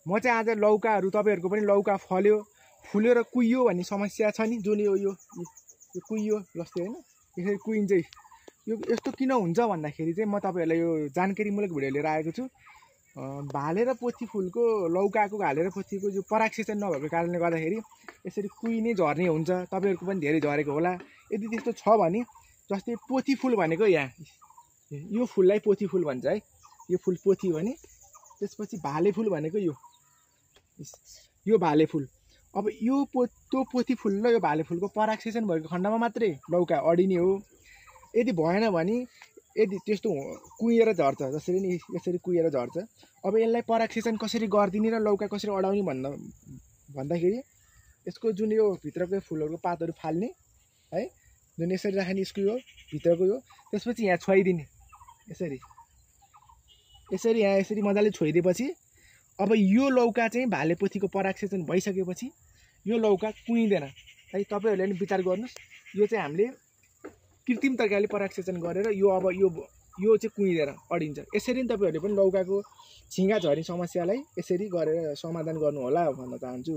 म चाहिँ आज लौकाहरू तपाईँहरूको पनि लौका फल्यो फुल्यो र कुहियो भन्ने समस्या छ नि जुन यो कुहियो जस्तै होइन यसरी कुहिन्छ यो यस्तो किन हुन्छ भन्दाखेरि चाहिँ म तपाईँहरूलाई यो जानकारीमूलक भिडियो लिएर आएको छु भाले र पोथी फुलको लौकाको भाले र पोथीको जो परागसेचन नभएको कारणले गर्दाखेरि यसरी कुहिने झर्ने हुन्छ तपाईँहरूको पनि धेरै झरेको होला यदि त्यस्तो छ भने जस्तै पोथी फुल भनेको यहाँ यो फुललाई पोथी फुल भन्छ है यो फुल पोथी भने त्यसपछि भाले फुल भनेको यो भाले फुल अब यो त्यो पोथी फुल र यो भाले फुलको परागसेचन भएको खण्डमा मात्रै लौका अडिने हो यदि भएन भने यदि त्यस्तो कुहिएर झर्छ जसरी नि यसरी कुहिएर झर्छ अब यसलाई परागसेचन कसरी गरिदिने र लौका कसरी अडाउने भन्दाखेरि यसको जुन यो भित्रको फुलहरूको पातहरू फाल्ने है जुन यसरी राख्ने यसको यो भित्रको यो त्यसपछि यहाँ छोइदिने यसरी यहाँ यसरी मजाले छोइदिएपछि अब यो लौका चाहिँ भाले पोथीको परागसेचन भइसकेपछि यो लौका कुहिँदैन है तपाईँहरूले पनि विचार गर्नुहोस् यो चाहिँ हामीले कृत्रिम तरिकाले परागसेचन गरेर यो अब यो चाहिँ कुहिँदैन अडिन्छ यसरी नै तपाईँहरूले पनि लौकाको झिँगा झर्ने समस्यालाई यसरी गरेर समाधान गर्नु होला भन्न चाहन्छु।